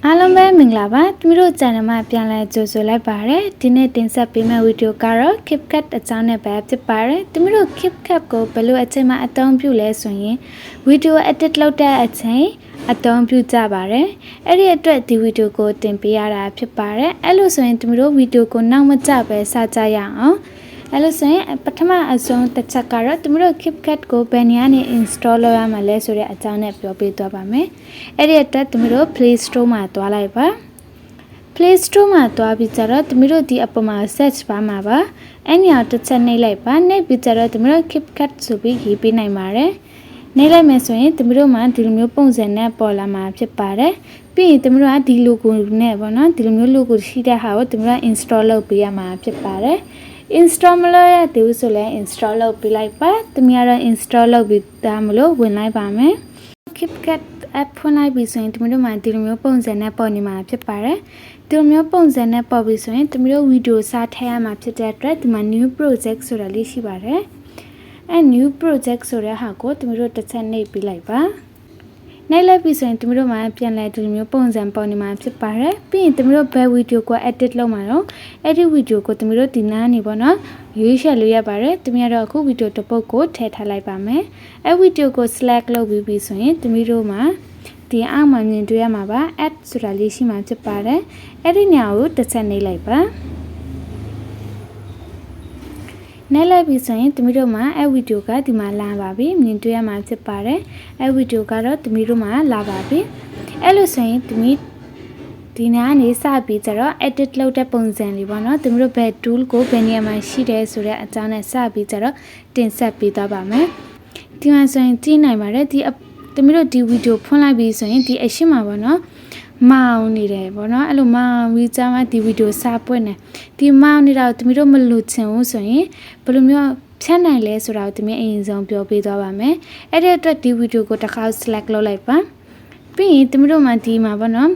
အားလုံးပဲမင်္ဂလာပါသူတို့ channel မှာပြန်လဲကြိုဆိုလိုက်ပါတယ်ဒီနေ့တင်ဆက်ပေးမယ့်ဗီဒီယိုကတော့ CapCut အကြောင်းနဲ့ပဲဖြစ်ပါတယ်သူတို့ CapCut ကိုဘယ်လိုအချိန်မှအသုံးပြုလဲဆိုရင်ဗီဒီယို edit လုပ်တဲ့အချိန်အသုံးပြုကြပါတယ်အဲ့ဒီအတွက်ဒီဗီဒီယိုကိုတင်ပေးရတာဖြစ်ပါတယ်အဲ့လိုဆိုရင်သူတို့ဗီဒီယိုကိုနောက်မကျပဲစကြရအောင်အဲ့လိုဆိုရင်ပထမအဆုံးတစ်ချက်ကတော့သူတို့ CapCut ကိုဘယ်နေရာနေ install လုပ်ရမှာလဲဆိုတဲ့အကြောင်းနဲ့ပြောပြသွားပါမယ်အဲ့ဒီအတွက်သူတို့ Play Store မှာတွားလိုက်ပါ Play Store မှာတွားပြီးကြတော့သူတို့ဒီအပေါ်မှာ search bar မှာပါအဲ့နေရာတစ်ချက်နှိပ်လိုက်ပါနှိပ်ပြီးကြတော့သူတို့ CapCut ဆိုပြီးရေးပေးနိုင်ပါတယ်နှိပ်လိုက်မယ်ဆိုရင်သူတို့မှာဒီလိုမျိုးပုံစံနဲ့ပေါ်လာမှာဖြစ်ပါတယ်ပြီးရင်သူတို့ကဒီ logo နဲ့ပေါ့နော်ဒီလိုမျိုး logo ရှိတဲ့ဟာကိုသူတို့က install လုပ်ပေးရမှာဖြစ်ပါတယ်install မလုပ်ရသေးဘူးဆိုလည်း install လုပ်ပေးလိုက်ပါတမီးကတော့ install လုပ်ပြီးသားမလို့ဝင်လိုက်ပါမယ် CapCut app ဖွင့်လိုက်ပြီးဆိုရင်တမီးတို့မှာဒီလိုမျိုးပုံစံနဲ့ပေါ်နေမှာဖြစ်ပါတယ်ဒီလိုမျိုးပုံစံနဲ့ပေါ်ပြီးဆိုရင်တမီးတို့ဗီဒီယိုစထည့်ရမှာဖြစ်တဲ့အတွက်ဒီမှာ new project ဆိုတာလေးရှိပါတယ်အဲ new project ဆိုတဲ့ဟာကိုတမီးတို့တစ်ချက်နှိပ်ပြီးလိုက်ပါနှိပ်လိုက်ပြီးဆိုရင်တမီးတို့မှာပြန်လဲဒီလိုမျိုးပုံစံပေါ်နေမှာဖြစ်ပါတယ်ပြီးရင်တမီးတို့ဘယ်ဗီဒီယိုကို edit လုပ်မှာတော့အဲ့ဒီဗီဒီယိုကိုတမီးတို့ဒီနားနေပေါ့နော်ရွေးချယ်လို့ရပါတယ်တမီးကတော့အခုဗီဒီယိုတစ်ပုဒ်ကိုထည့်ထားလိုက်ပါမယ်အဲ့ဗီဒီယိုကို select လုပ်ပြီးပြီဆိုရင်တမီးတို့မှာဒီအောက်မှာမြင်တွေ့ရမှာပါ add ဆိုတာလေးရှိမှဖြစ်ပါတယ်အဲ့ဒီနေရာကိုတစ်ချက်နှိပ်လိုက်ပါနှိပ်လိုက်ပြီဆိုရင်တမီးတို့မှာအဲ့ဗီဒီယိုကဒီမှာလာပါပြီမြင်တွေ့ရမှာဖြစ်ပါတယ်အဲ့ဗီဒီယိုကတော့တမီးတို့မှာလာပါပြီအဲ့လိုဆိုရင်တမီးဒီနားနေစပြီးကြတော့ edit လုပ်တဲ့ပုံစံလေးပေါ့နော်တမီးတို့ဘယ် tool ကိုဘယ်နေရာမှာရှိတယ်ဆိုတဲ့အကြောင်းနဲ့စပြီးကြတော့တင်ဆက်ပေးသွားပါမယ်ဒီမှာဆိုရင်ကြည့်နိုင်ပါတယ်ဒီတမီးတို့ဒီဗီဒီယိုဖွင့်လိုက်ပြီးဆိုရင်ဒီအရှိမပေါ့နော်မောင်နေတယ်ပေါ့နော်အဲ့လိုမောင်ပြီးကြမှာဒီဗီဒီယိုစပွင့်နေဒီမောင်နေတာကိုတမီးတို့မလို့ချင်ဘူးဆိုရင်ဘယ်လိုမျိုးဖြတ်နိုင်လဲဆိုတာကိုတမီးအရင်ဆုံးပြောပြသွားပါမယ်အဲ့ဒီအတွက်ဒီဗီဒီယိုကိုတစ်ခါ select လုပ်လိုက်ပါပြီးရင်တမီးတို့မှာဒီမှာပေါ့နော်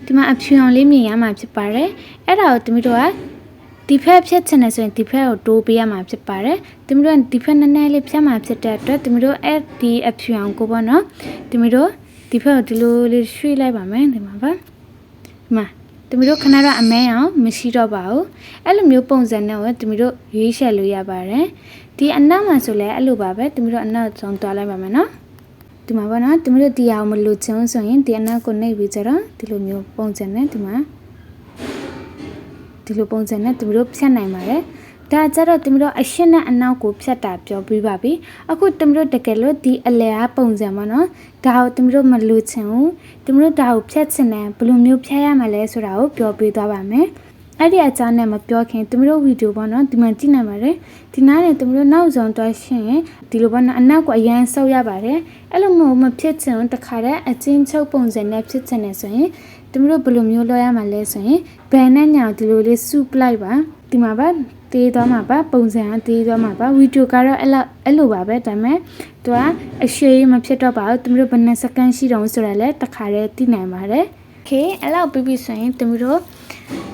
ဒီမှာအဖြူအောင်လေးမြင်ရမှာဖြစ်ပါတယ်အဲ့ဒါကိုတမီးတို့ကဒီဖက်ဖြတ်ချင်တယ်ဆိုရင်ဒီဖက်ကိုတိုးပေးရမှာဖြစ်ပါတယ်တမီးတို့ကဒီဖက်နည်းနည်းလေးဖြတ်မှာဖြစ်တဲ့အတွက်တမီးတို့အဲ့ဒီအဖြူအောင်ကိုပေါ့နော်တမီးတို့ဒီဖက်ကိုဒီလိုလေးရွှေ့လိုက်ပါမယ်ဒီမှာပါဒီမှာတမီးတို့ခဏတော့အမဲအောင်မရှိတော့ပါဘူးအဲ့လိုမျိုးပုံစံနဲ့ကိုတမီးတို့ရွေးချယ်လို့ရပါတယ်ဒီအနောက်မှာဆိုလဲအဲ့လိုပါပဲတမီးတို့အနောက်ဆုံးသွားလိုက်ပါမယ်နော်ဒီမှာပေါ့နော်တမီးတို့ဒီအောင်မလို့ချင်ဆိုရင်ဒီအနောက်ကိုနှိပ်ပြီးကြတော့ဒီလိုမျိုးပုံစံနဲ့ဒီမှာဒီလိုပုံစံနဲ့တမီးတို့ဖြတ်နိုင်ပါတယ်ဒါကြတော့တမီးတို့အရှင်းနဲ့အနောက်ကိုဖြတ်တာပြောပြပါပြီအခုတမီးတို့တကယ်လို့ဒီအလဲအားပုံစံပေါ့နော်ဒါကိုတမီးတို့မလို့ချင်ဘူးတမီးတို့ဒါကိုဖြတ်ချင်တယ်ဘယ်လိုမျိုးဖြတ်ရမှာလဲဆိုတာကိုပြောပြသွားပါမယ်အဲ့ဒီအကြောင်းနဲ့မပြောခင်တမီးတို့ဗီဒီယိုပေါ့နော်ဒီမှာကြည့်နိုင်ပါတယ်ဒီနားနဲ့တမီးတို့နောက်ဆုံးတွားရှင်းဒီလိုပေါ့နော်အနောက်ကိုအရင်ဆုပ်ရပါတယ်အဲ့လိုမျိုးမဖြစ်ချင်တခါတည်းအချင်းချုပ်ပုံစံနဲ့ဖြစ်ချင်တယ်ဆိုရင်တမီးတို့ဘယ်လိုမျိုးလုပ်ရမှာလဲဆိုရင်ဘယ်နဲ့ညာဒီလိုလေးစုပလိုက်ပါဒီမှာပါတေးသွားမှာပါပုံစံကတေးသွားမှာပါဗီဒီယိုကတော့အဲ့လိုပါပဲဒါပေမဲ့သူကအရှည်မဖြစ်တော့ပါဘူးတမီးတို့ဘယ်နှစ်စက္ကန့်ရှိတော့ဆိုတော့လဲတခါတည်းသိနိုင်ပါတယ်โอเคအဲ့လောက်ပြီးပြီဆိုရင်တမီးတို့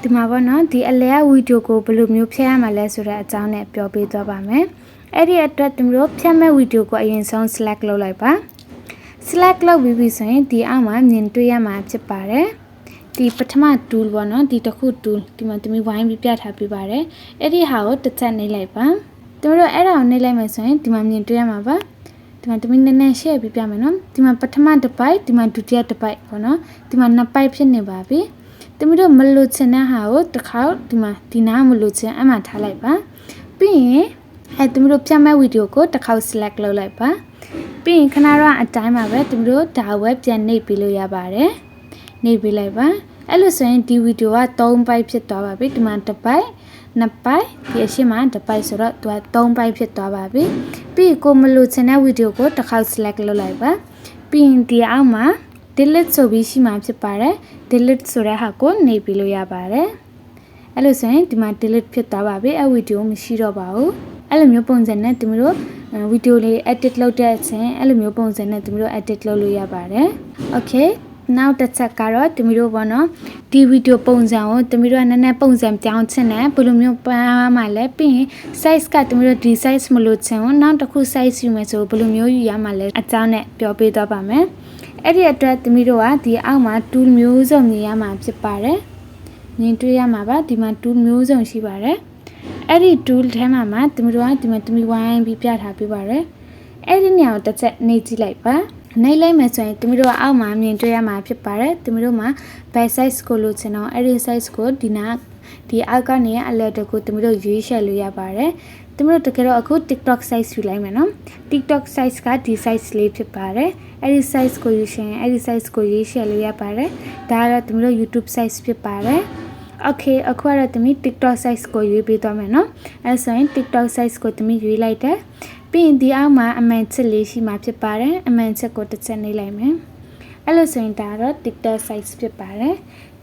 ဒီမှာပေါ့နော်ဒီအလဲကဗီဒီယိုကိုဘယ်လိုမျိုးဖြတ်ရမှာလဲဆိုတဲ့အကြောင်းနဲ့ပြောပြသွားပါမယ်အဲ့ဒီအတွက်တမီးတို့ဖြတ်မဲ့ဗီဒီယိုကိုအရင်ဆုံး select လုပ်လိုက်ပါ select လုပ်ပြီးပြီဆိုရင်ဒီအောက်မှာမြင်တွေ့ရမှာဖြစ်ပါတယ်ဒီပထမ tool ပေါ့နော်ဒီတစ်ခု tool ဒီမှာတမီးဝိုင်းပြီးပြထားပေးပါတယ်အဲ့ဒီဟာကိုတစ်ချက်နှိပ်လိုက်ပါတမီးတို့အဲ့ဒါကိုနှိပ်လိုက်မယ်ဆိုရင်ဒီမှာမြင်တွေ့ရမှာပါဒီမှာတမီးနည်းနည်း share ပြပြမယ်နော်ဒီမှာပထမတစ်ပိုက်ဒီမှာဒုတိယတစ်ပိုက်ပေါ့နော်ဒီမှာနှစ်ပိုက်ဖြစ်နေပါပြီတမီးတို့မလို့ချင်တဲ့ဟာကိုတစ်ခါဒီမှာဒီနားမလို့ချင်အမှထားလိုက်ပါပြီးရင်အဲတမီးတို့ပြမဲ့ဗီဒီယိုကိုတစ်ခါ select လုပ်လိုက်ပါပြီးရင်ခဏတော့အတိုင်းပါပဲတမီးတို့ဒါဝက်ပြန်နှိပ်ပြီးလို့ရပါတယ်နှိပ်ပြီးလိုက်ပါအဲ့လိုဆိုရင်ဒီဗီဒီယိုက3ပိုက်ဖြစ်သွားပါပြီဒီမှာတစ်ပိုက်နှစ်ပိုက်ဒီအရှိမတစ်ပိုက်ဆိုတော့သူက3ပိုက်ဖြစ်သွားပါပြီပြီးကိုမလို့ချင်တဲ့ဗီဒီယိုကိုတစ်ခါ select လုပ်လိုက်ပါပြီးရင်ဒီအောက်မှာ delete ဆိုပြီးရှိမှဖြစ်ပါတယ် delete ဆိုတဲ့ဟာကိုနှိပ်ပြီးလို့ရပါတယ်အဲ့လိုဆိုရင်ဒီမှာ delete ဖြစ်သွားပါပြီအဲ့ဗီဒီယိုမရှိတော့ပါဘူးအဲ့လိုမျိုးပုံစံနဲ့ဒီမျိုးဗီဒီယိုလေး edit လုပ်တဲ့အချိန်အဲ့လိုမျိုးပုံစံနဲ့ဒီမျိုး edit လုပ်လို့ရပါတယ် okayနောက်တစ်ချက်ကတော့တမီးတို့ပေါ့နော်ဒီဗီဒီယိုပုံစံကိုတမီးတို့ကနည်းနည်းပုံစံပြောင်းချင်တယ်ဘယ်လိုမျိုးပန်းမှာလဲပြီးရင် size ကတမီးတို့ဒီ size မလို့ချင်ဘူးနောက်တစ်ခု size ယူမယ်ဆိုဘယ်လိုမျိုးယူရမှာလဲအကြောင်းနဲ့ပြောပြသွားပါမယ် အဲ့ဒီအတွက်သမီးတို့ကဒီအောက်မှာ tool မျိုးစုံမြင်ရမှာဖြစ်ပါတယ်မြင်တွေ့ရမှာပါဒီမှာ tool မျိုးစုံရှိပါတယ်အဲ့ဒီ tool ထဲမှာသမီးတို့ကဒီမှာသမီးဝိုင်းပြီးပြထားပေးပါတယ်အဲ့ဒီနေရာကိုတစ်ချက်နှိပ်ကြည့်လိုက်ပါနှိပ်လိုက်မယ်ဆိုရင်သမီးတို့ကအောက်မှာမြင်တွေ့ရမှာဖြစ်ပါတယ်သမီးတို့မှာ by size ကိုလိုချင်တော့အဲ့ဒီ size ကိုဒီအောက်ကနေအလဲတကူသမီးတို့ရွေးချယ်လို့ရပါတယ်သမီးတို့တကယ်တော့အခု TikTok size ယူလိုက်မယ်နော် TikTok size ကဒီ size လေးဖြစ်ပါတယ်အဲ့ဒီ size ကိုယူရှင်အဲ့ဒီ size ကိုရွေးချယ်လို့ရပါတယ်ဒါကတော့သမီးတို့ YouTube size ဖြစ်ပါတယ်Okay အခုကတော့သမီး TikTok size ကိုရွေးပေးသွားမယ်နော်အဲဆိုရင် TikTok size ကိုသမီးရွေးလိုက်တယ်ပြီးရင်ဒီအောက်မှာအမှန်ချက်လေးရှိမှာဖြစ်ပါတယ်အမှန်ချက်ကိုတစ်ချက်နှိပ်လိုက်မယ်အဲ့လိုဆိုရင်ဒါတော့ TikTok size ဖြစ်ပါတယ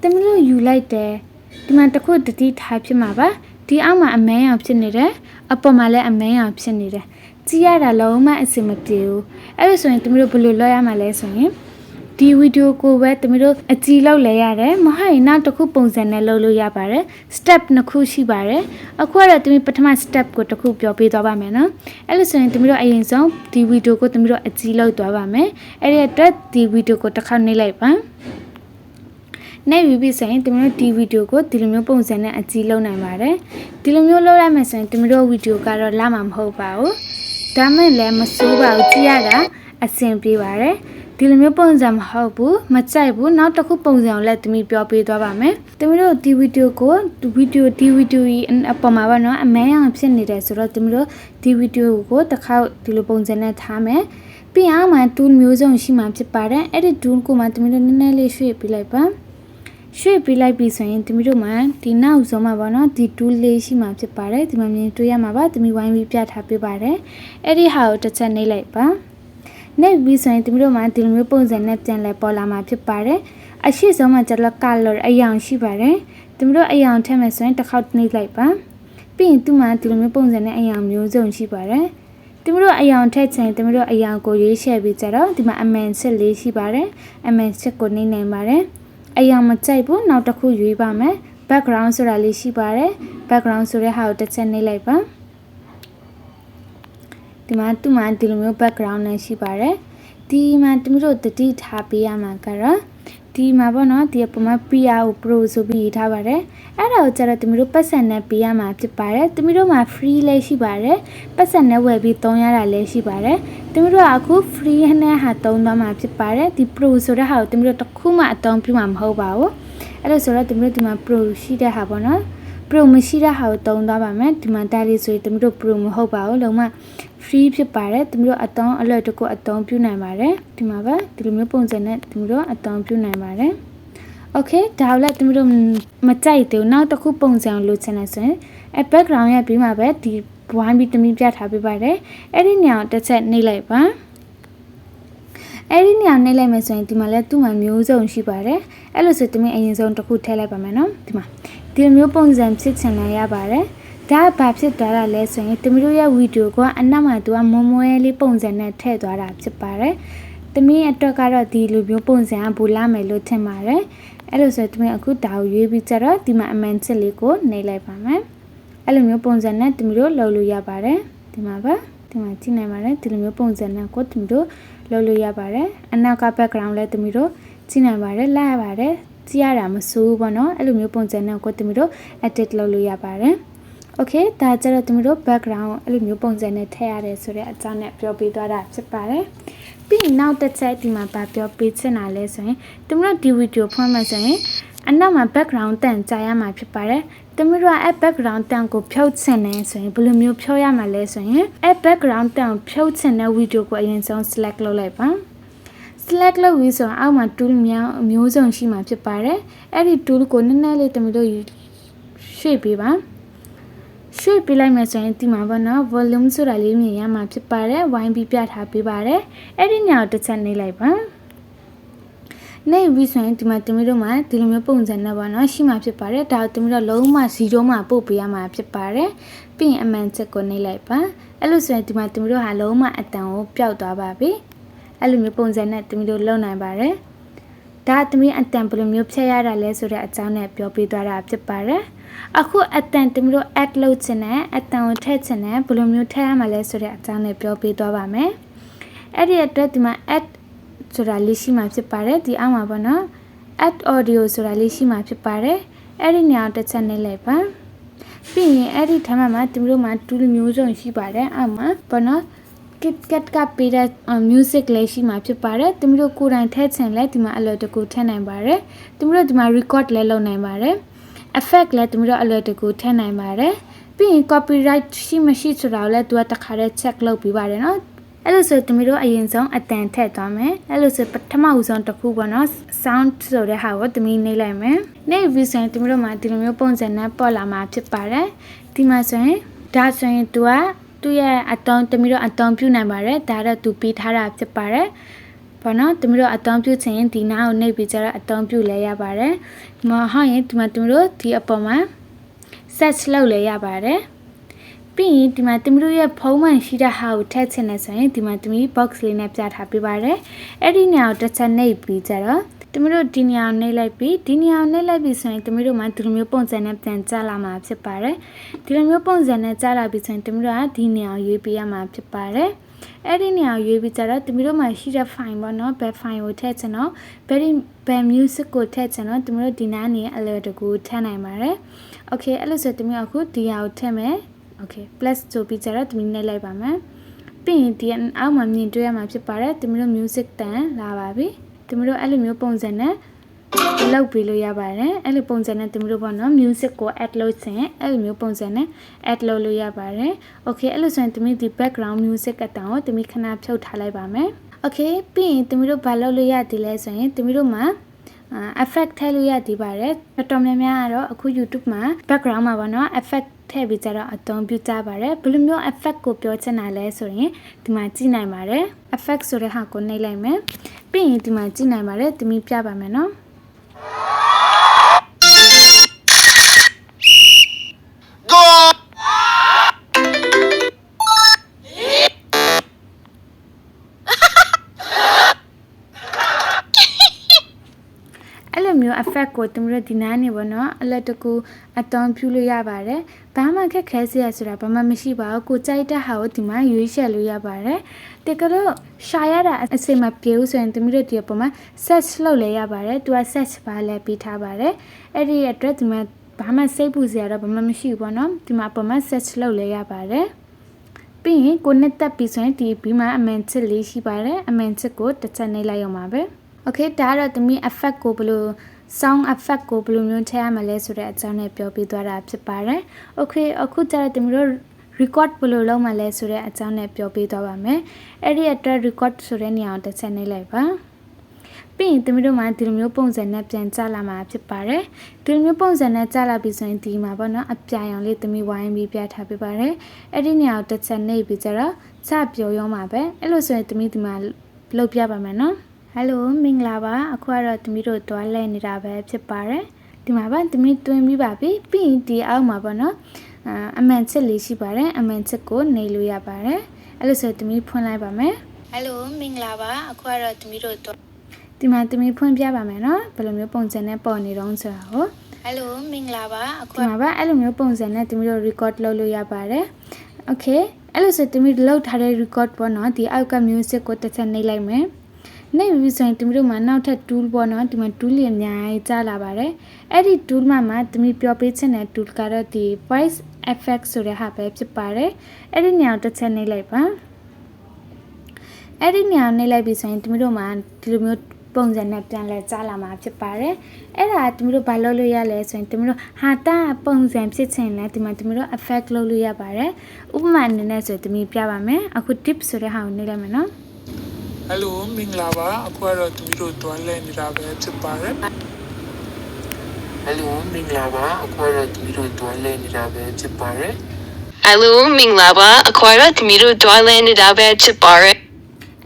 ်သမီးတို့ယူလိုက်တယ်ဒီမှာတစ်ခုတတိထားဖြစ်မှာပါဒီအောက်မှာအမဲရောင်ဖြစ်နေတယ်အပေါ်မှာလည်းအမဲရောင်ဖြစ်နေတယ်ကြည့်ရတာလုံးဝအဆင်မပြေဘူးအဲ့လိုဆိုရင်သမီးတို့ဘယ်လိုလုပ်ရမှာလဲဆိုရင်ဒီဗီဒီယိုကိုပဲသမီးတို့အကြည့်လောက်လဲရတယ်မဟုတ်ရင်နောက်တစ်ခုပုံစံနဲ့လုပ်လို့ရပါတယ် step နှစ်ခုရှိပါတယ်အခုကတော့သမီးပထမ step ကိုတစ်ခုပြောပြသွားပါမယ်နော်အဲ့လိုဆိုရင်သမီးတို့အရင်ဆုံးဒီဗီဒီယိုကိုသမီးတို့အကြည့်လောက်သွားပါမယ်အဲ့ဒီအတွက်ဒီဗီဒီယိုကိုတစ်ခါနှိပ်လိုက်ပါနေပြီဆိုရင်သမီးတို့ဒီဗီဒီယိုကိုဒီလိုမျိုးပုံစံနဲ့အကြည့်လုပ်နိုင်ပါတယ်ဒီလိုမျိုးလုပ်လိုက်မယ်ဆိုရင်သမီးတို့ဗီဒီယိုကတော့လာမှာမဟုတ်ပါဘူးဒါမဲ့လည်းမစိုးပါဘူးကြည့်ရတာအဆင်ပြေပါတယ်ဒီလိုမျိုးပုံစံမဟုတ်ဘူးမကြိုက်ဘူးနောက်တစ်ခုပုံစံကိုလည်းသမီးပြောပြသွားပါမယ်သမီးတို့ဒီဗီဒီယိုကိုဒီဗီဒီယိုအပေါ်မှာပါနော်အမဲအောင်ဖြစ်နေတယ်ဆိုတော့သမီးတို့ဒီဗီဒီယိုကိုတစ်ခါဒီလိုပုံစံနဲ့ထားမယ်ပြီးအောင်မှ tool မျိုးစုံရှိမှဖြစ်ပါတယ်အဲ့ဒီ tool ကိုမှသမီးတို့နည်းနည်းလေးရွှေ့ပြလိုက်ပါရွှေ့ပြလိုက်ပြီဆိုရင်သမီးတို့မှာဒီနောက်ဆုံးမှာပေါ့နော်ဒီ tool လေးရှိမှဖြစ်ပါတယ်ဒီမှာမြင်တွေ့ရမှာပါသမီးဝိုင်းပြီးပြထားပေးပါတယ်အဲ့ဒီဟာကိုတစ်ချက်နှိပ်လိုက်ပါနှိပ်ပြီးဆိုရင်သမီးတို့မှာဒီလိုမျိုးပုံစံနဲ့ပြန်လဲပေါ်လာမှာဖြစ်ပါတယ်အရှိဆုံးမှာကျတော့ color အရောင်ရှိပါတယ်သမီးတို့အရောင်ထည့်မယ်ဆိုရင်တစ်ခေါက်နှိပ်လိုက်ပါပြီးရင်သူ့မှာဒီလိုမျိုးပုံစံနဲ့အရောင်မျိုးစုံရှိပါတယ်သမီးတို့အရောင်ထည့်ချင်သမီးတို့အရောင်ကိုရွေးချယ်ပြီးကြတော့ဒီမှာအမှန်ချက်လေးရှိပါတယ်အမှန်ချက်ကိုနှိပ်နိုင်ပါတယ်အရောင်မကြိုက်ဘူးနောက်တစ်ခုရွေးပါမယ် background ဆိုတာလေးရှိပါတယ် background ဆိုတဲ့ဟာကိုတစ်ချက်နှိပ်လိုက်ပါဒီမှာသူ့မှာဒီလိုမျိုး background နဲ့ရှိပါတယ်ဒီမှာသမီးတို့တတိထားပေးရမှာကတော့ဒီမှာပေါ့နော်ဒီအပေါ်မှာ PR ကို Pro ဆိုပြီးရေးထားပါတယ်အဲ့ဒါကိုကျတော့သမီးတို့ပတ်စံနဲ့ပေးရမှာဖြစ်ပါတယ်သမီးတို့မှာ free လည်းရှိပါတယ်ပတ်စံနဲ့ဝယ်ပြီးသုံးရတာလည်းရှိပါတယ်သမီးတို့ကအခု free နဲ့ဟာသုံးသွားမှာဖြစ်ပါတယ်ဒီ Pro ဆိုတဲ့ဟာကိုသမီးတို့တစ်ခုမှအသုံးပြုမှာမဟုတ်ပါဘူးအဲ့လိုဆိုတော့သမီးတို့ဒီမှာ Pro ရှိတဲ့ဟာပေါ့နော် Pro မရှိတဲ့ဟာကိုသုံးသွားပါမယ်ဒီမှာဒါလေးဆိုရင်သမီးတို့ Pro မဟုတ်ပါဘူးလုံးဝ free ဖြစ်ပါတယ်သမီးတို့အလွယ်တကူအသုံးပြုနိုင်ပါတယ်ဒီမှာပါဒီလိုမျိုးပုံစံနဲ့သမီးတို့အသုံးပြုနိုင်ပါတယ် Okay ဒါလည်းသမီးတို့မကြိုက်သေးဘူးနောက်တစ်ခုပုံစံလိုချင်တယ်ဆိုရင်background ရပြီးမှပဲဒီဝိုင်းပြီးသမီးပြထားပေးပါတယ်အဲ့ဒီနေရာကိုတစ်ချက်နှိပ်လိုက်ပါအဲ့ဒီနေရာနှိပ်လိုက်မယ်ဆိုရင်ဒီမှာလည်းသူ့မှာမျိုးစုံရှိပါတယ်အဲ့လိုဆိုသမီးအရင်ဆုံးတစ်ခုထည့်လိုက်ပါမယ်နော်ဒီမှာဒီမျိုးပုံစံဖြစ်ချင်လည်းရပါတယ်ဒါဘာဖြစ်သွားတာလဲဆိုရင်သမီးတို့ရဲ့ဗီဒီယိုကအနောက်မှာသူကမွမွဲလေးပုံစံနဲ့ထည့်သွားတာဖြစ်ပါတယ်သမီးအတွက်ကတော့ဒီလိုမျိုးပုံစံကဘူလာမယ်လို့ထင်ပါတယ်အဲ့လိုဆိုသမီးအခုဒါကိုရွေးပြီးကြတော့ဒီမှာအမှန်ချက်လေးကိုနှိပ်လိုက်ပါမယ်အဲ့လိုမျိုးပုံစံနဲ့သမီးတို့လုပ်လို့ရပါတယ်ဒီမှာပါဒီမှာကြည့်နိုင်ပါတယ်ဒီလိုမျိုးပုံစံနဲ့ကိုသမီးတို့လုပ်လို့ရပါတယ်အနောက်က background လည်းသမီးတို့ကြည့်နိုင်ပါတယ်လာရပါတယ်ကြည့်ရတာမဆိုးဘူးပေါ့နော်အဲ့လိုမျိုးပုံစံနဲ့ကိုသမီးတို့ edit လုပ်လို့ရပါတယ်Okay ဒါကြတော့သမီးတို့ background အဲ့လိုမျိုးပုံစံနဲ့ထည့်ရတယ်ဆိုတဲ့အကြောင်းနဲ့ပြောပြသွားတာဖြစ်ပါတယ်ပြီးနောက်တစ်ချက်ဒီမှာပြောပြချင်တာလဲဆိုရင်သမီးတို့ဒီဗီဒီယိုဖွင့်မှဆိုရင်အနောက်မှာ background တန်ကြားရမှာဖြစ်ပါတယ်သမီးတို့အဲ့ background တန်ကိုဖြုတ်ချင်တယ်ဆိုရင်ဘယ်လိုမျိုးဖြုတ်ရမှာလဲဆိုရင်အဲ့ background တန်ဖြုတ်ချင်တဲ့ဗီဒီယိုကိုအရင်ဆုံး select လုပ်လိုက်ပါ select လုပ်ပြီးဆိုရင်အောက်မှာ tool မျိုးစုံရှိမှာဖြစ်ပါတယ်အဲ့ဒီ tool ကိုနည်းနည်းလေးသမီးတို့ရွှေ့ပေးပါရွှေ့ပြလိုက်မယ်ဆိုရင်ဒီမှာပေါ့နော် volume ဆိုတာလေးမြင်ရမှာဖြစ်ပါတယ်ဝိုင်းပြီးပြထားပေးပါတယ်အဲ့ဒီညောင်တစ်ချက်နှိပ်လိုက်ပါနှိပ်ပြီးဆိုရင်ဒီမှာသမီးတို့မှာဒီလိုမျိုးပုံစံနဲ့ပေါ့နော်ရှိမှာဖြစ်ပါတယ်ဒါကိုသမီးတို့လုံးဝ0မှာပို့ပေးရမှာဖြစ်ပါတယ်ပြီးရင်အမှန်ချက်ကိုနှိပ်လိုက်ပါအဲ့လိုဆိုရင်ဒီမှာသမီးတို့ဟာလုံးဝအတန်ကိုပျောက်သွားပါပြီအဲ့လိုမျိုးပုံစံနဲ့သမီးတို့လုပ်နိုင်ပါတယ်ဒါသမီးအတန်ဘယ်လိုမျိုးဖြတ်ရတာလဲဆိုတဲ့အကြောင်းနဲ့ပြောပြသွားတာဖြစ်ပါတယ်အခုအတန်သမီးတို့ add လုပ်ချင်တယ်အတန်ကိုထည့်ချင်တယ်ဘယ်လိုမျိုးထည့်ရမှာလဲဆိုတဲ့အကြောင်းနဲ့ပြောပြသွားပါမယ်အဲ့ဒီအတွက်ဒီမှာ add ဆိုတာလေးရှိမှဖြစ်ပါတယ်ဒီအောက်မှာပေါ့နော် add audio ဆိုတာလေးရှိမှဖြစ်ပါတယ်အဲ့ဒီနေရာတစ်ချက်နှိပ်လိုက်ပါပြီးရင်အဲ့ဒီထဲမှာသူတို့မှာ tool မျိုးစုံရှိပါတယ်အောက်မှာပေါ့နော် CapCut ကပေးတဲ့ music လေးရှိမှဖြစ်ပါတယ်သူတို့ကိုယ်တိုင်ထည့်ချင်လဲဒီမှာအလွယ်တကူထည့်နိုင်ပါတယ်သူတို့ဒီမှာ record လဲလုပ်နိုင်ပါတယ် effect လဲသူတို့အလွယ်တကူထည့်နိုင်ပါတယ်ပြီးရင် copyright ရှိမရှိဆိုတာကိုလဲသူကတစ်ခါတည်း check လုပ်ပြီးပါတယ်နော်အဲ့လိုဆိုသူတို့အရင်ဆုံးအတန်ထည့်သွားမယ်အဲ့လိုဆိုပထမဦးဆုံးတစ်ခုပေါ့နော် sound ဆိုတဲ့ဟာကိုသူနှိပ်လိုက်မယ်နှိပ်ပြီးဆိုရင်သူတို့မှာဒီလိုမျိုးပုံစံနဲ့ပေါ်လာမှာဖြစ်ပါတယ်ဒီမှာဆိုရင်ဒါဆိုရင်သူရဲ့အတောင်းသူတို့အတောင်းပြုနိုင်ပါတယ်ဒါတော့သူပေးထားတာဖြစ်ပါတယ်ပေါ့နော်သူတို့အတောင်းပြုချင်ရင်ဒီနားကိုနှိပ်ပြီးကြတော့အတောင်းပြုလဲရပါတယ်မဟုတ်ရင်ဒီမှာသူတို့ဒီအပေါ်မှာ search လုပ်လဲရပါတယ်ပြီးရင်ဒီမှာသူတို့ရဲ့ဖုန်းမှန်ရှိတဲ့ဟာကိုထည့်ချင်တယ်ဆိုရင်ဒီမှာသူတို့ box လေးနဲ့ပြထားပေးပါတယ်အဲ့ဒီနေရာကိုတစ်ချက်နှိပ်ပြီးကြတော့သူတို့ဒီနေရာကိုနှိပ်လိုက်ပြီးဒီနေရာကိုနှိပ်လိုက်ပြီးဆိုရင်သူတို့မှဒီလိုမျိုးပုံစံနဲ့ပြန်ကြားလာမှာဖြစ်ပါတယ်ဒီလိုမျိုးပုံစံနဲ့ကြားလာပြီးဆိုရင်သူတို့ကဒီနေရာကိုရွေးပေးရမှာဖြစ်ပါတယ်အဲ့ဒီနေရာကိုရွေးပြီးကြတော့သူတို့မှရှိတဲ့ file ပေါ့နော်ဘယ် file ကိုထည့်ချင်တော့ဘယ် music ကိုထည့်ချင်တော့သူတို့ဒီနားနေအလွယ်တကူထည့်နိုင်ပါတယ် okay အဲ့လိုဆိုသူတို့အခုဒီဟာကိုထည့်မယ် okay plus ဆိုပြီးကြတော့သူနှိပ်လိုက်ပါမယ်ပြီးရင်ဒီအောက်မှာမြင်တွေ့ရမှာဖြစ်ပါတယ်သူတို့ music တန်လာပါပြီသူတို့အဲ့လိုမျိုးပုံစံနဲ့လောက်ပြီးလို့ရပါတယ်အဲ့လိုပုံစံနဲ့သူတို့ပေါ့နော် music ကို add လုပ်ချင်အဲ့လိုမျိုးပုံစံနဲ့ add လုပ်လို့ရပါတယ် okay အဲ့လိုဆိုရင်သူတို့ဒီ background music အတောင်ကိုသူတို့ခဏဖြုတ်ထားလိုက်ပါမယ် okay ပြီးရင်သူတို့ဘာလုပ်လို့ရသည်လဲဆိုရင်သူတို့မှာeffect ထည့်လို့ရသည်ပါတယ်တော်တော်များများကတော့အခု YouTube မှာ background မှာပေါ့နော် effect ထည့်ပြီးကြတော့အသုံးပြုကြပါတယ်ဘယ်လိုမျိုး effect ကိုပြောချင်တာလဲဆိုရင်ဒီမှာကြည့်နိုင်ပါတယ် effect ဆိုတဲ့ဟာကိုနှိပ်လိုက်မယ်ပြီးရင်ဒီမှာကြည့်နိုင်ပါတယ်သူမိပြပါမယ်နော်မျိုး effect ကိုသူတို့ဒီနားနေပေါ့နော်အလက်တကူအတောင်းပြုလို့ရပါတယ်ဘာမှခက်ခဲစရာဆိုတာဘာမှမရှိပါဘူးကိုကြိုက်တဲ့ဟာကိုဒီမှာရွေးချယ်လို့ရပါတယ်တကယ်လို့ရှာရတာအစိမ့်မပြေဘူးဆိုရင်သူတို့ဒီအပေါ်မှာ search လုပ်လဲရပါတယ်သူက search ပါလဲပေးထားပါတယ်အဲ့ဒီအတွက်ဒီမှာဘာမှစိတ်ပူစရာတော့ဘာမှမရှိဘူးပေါ့နော်ဒီမှာအပေါ်မှာ search လုပ်လဲရပါတယ်ပြီးရင်ကိုနဲ့တက်ပြီးဆိုရင်ဒီပြီးမှအမှန်ချစ်လေးရှိပါတယ်အမှန်ချစ်ကိုတစ်ချက်နှိပ်လိုက်ရမှာပဲ okay ဒါကတော့သမီး effect ကိုဘယ်လို sound effect ကိုဘယ်လိုမျိုးထည့်ရမလဲဆိုတဲ့အကြောင်းနဲ့ပြောပြသွားတာဖြစ်ပါတယ် okay အခုကျတော့သမီးတို့ record ဘယ်လိုလုပ်မလဲဆိုတဲ့အကြောင်းနဲ့ပြောပြသွားပါမယ်အဲ့ဒီအတွက် record ဆိုတဲ့နေရာကိုတစ်ချက်နှိပ်လိုက်ပါပြီးရင်သမီးတို့မှာဒီလိုမျိုးပုံစံနဲ့ပြန်ကြားလာမှာဖြစ်ပါတယ်ဒီလိုမျိုးပုံစံနဲ့ကြားလာပြီးဆိုရင်ဒီမှာပေါ့နော်အပြာရောင်လေးသမီးဝိုင်းပြီးပြထားပေးပါတယ်အဲ့ဒီနေရာကိုတစ်ချက်နှိပ်ပြီးကြတော့စပြောရောမှာပဲအဲ့လိုဆိုရင်သမီးဒီမှာလုပ်ပြပါမယ်နော်ဟယ်လိုမင်္ဂလာပါအခုကတော့သမီးတို့တွားလဲနေတာပဲဖြစ်ပါတယ်ဒီမှာပါသမီးတွင်းပြီးပါပြီပြီးရင်ဒီအောက်မှာပေါ့နော်အမှန်ချစ်လေးရှိပါတယ်အမှန်ချစ်ကိုနှိပ်လို့ရပါတယ်အဲ့လိုဆိုသမီးဖွင့်လိုက်ပါမယ်ဟယ်လိုမင်္ဂလာပါအခုကတော့သမီးတို့ဒီမှာသမီးဖွင့်ပြပါမယ်နော်ဘယ်လိုမျိုးပုံစံနဲ့ပေါ်နေတော့ဆိုတာကိုဟယ်လိုမင်္ဂလာပါအခုဒီမှာပါအဲ့လိုမျိုးပုံစံနဲ့သမီးတို့ record လုပ်လို့ရပါတယ်โอเคအဲ့လိုဆိုသမီးလုပ်ထားတဲ့ record ပေါ့နော်ဒီအောက်က music ကိုတစ်ချက်နှိပ်လိုက်မယ်နေပြီးဆိုရင်သူတို့မှာနောက်ထပ် tool ပေါ့နော်ဒီမှာ tool တွေအများကြီးကြားလာပါတယ်အဲ့ဒီ tool မှာသူတို့ပြောပေးချင်တဲ့ tool ကတော့ဒီ voice effect ဆိုတဲ့ဟာပဲဖြစ်ပါတယ်အဲ့ဒီနေရာကိုတစ်ချက်နှိပ်လိုက်ပါအဲ့ဒီနေရာကိုနှိပ်လိုက်ပြီးဆိုရင်သူတို့မှာဒီလိုမျိုးပုံစံနဲ့ပြန်လဲကြားလာမှာဖြစ်ပါတယ်အဲ့ဒါသူတို့ဘာလုပ်လို့ရလဲဆိုရင်သူတို့ဟာတာပုံစံဖြစ်ချင်လဲဒီမှာသူတို့ effect လုပ်လို့ရပါတယ်ဥပမာအနေနဲ့ဆိုသူပြပါမယ်အခု tip ဆိုတဲ့ဟာကိုနှိပ်လိုက်မယ်နော်ဟယ်လိုမင်္ဂလာပါအခုကတော့သူတို့တွားလဲနေတာပဲဖြစ်ပါတယ်ဟယ်လိုမင်္ဂလာပါအခုကတော့သူတို့တွားလဲနေတာပဲဖြစ်ပါတယ်ဟယ်လိုမင်္ဂလာပါအခုကတော့သူတို့တွားလဲနေတာပဲဖြစ်ပါတယ်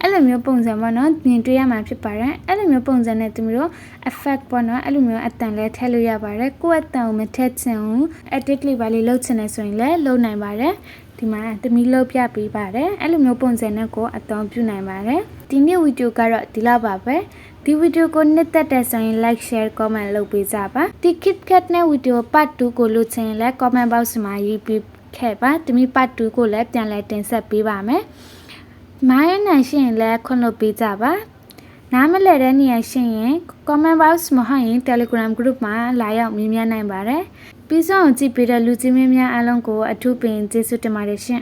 အဲ့လိုမျိုးပုံစံပေါ့နော်မြင်တွေ့ရမှာဖြစ်ပါတယ်အဲ့လိုမျိုးပုံစံနဲ့သူတို့ effect ပေါ့နော်အဲ့လိုမျိုးအတန်လဲထည့်လို့ရပါတယ်ကိုယ့်အတန်ကိုမထည့်ချင်ဘူး edit လေးပါလေးလုပ်ချင်တယ်ဆိုရင်လည်းလုပ်နိုင်ပါတယ်ဒီမှာသမီးလုပ်ပြပေးပါတယ်အဲ့လိုမျိုးပုံစံနဲ့ကိုအသုံးပြုနိုင်ပါတယ်ဒီနေ့ဗီဒီယိုကတော့ဒီလောက်ပါပဲဒီဗီဒီယိုကိုနှစ်သက်တဲ့ဆိုရင် like share comment လုပ်ပေးကြပါဒီ CapCut နဲ့ဗီဒီယို part 2ကိုလို့ချင်လဲ comment box မှာရေးပြီးခဲ့ပါသမီး part 2ကိုလည်းပြန်လဲတင်ဆက်ပေးပါမယ်မိုင်းနိုင်ရှင်လည်းခွင့်လုပ်ပေးကြပါ နားမလည်တဲ့နေရာရှိရင် comment box မှာဟရင် Telegram group မှာလာရောက်မြင်မြင်နိုင်ပါတယ်ပြီးဆုံးအောင်ကြည့်ပေးတဲ့လူကြီးမင်းများအားလုံးကိုအထူးပင်ကျေးဇူးတင်ပါတယ်ရှင်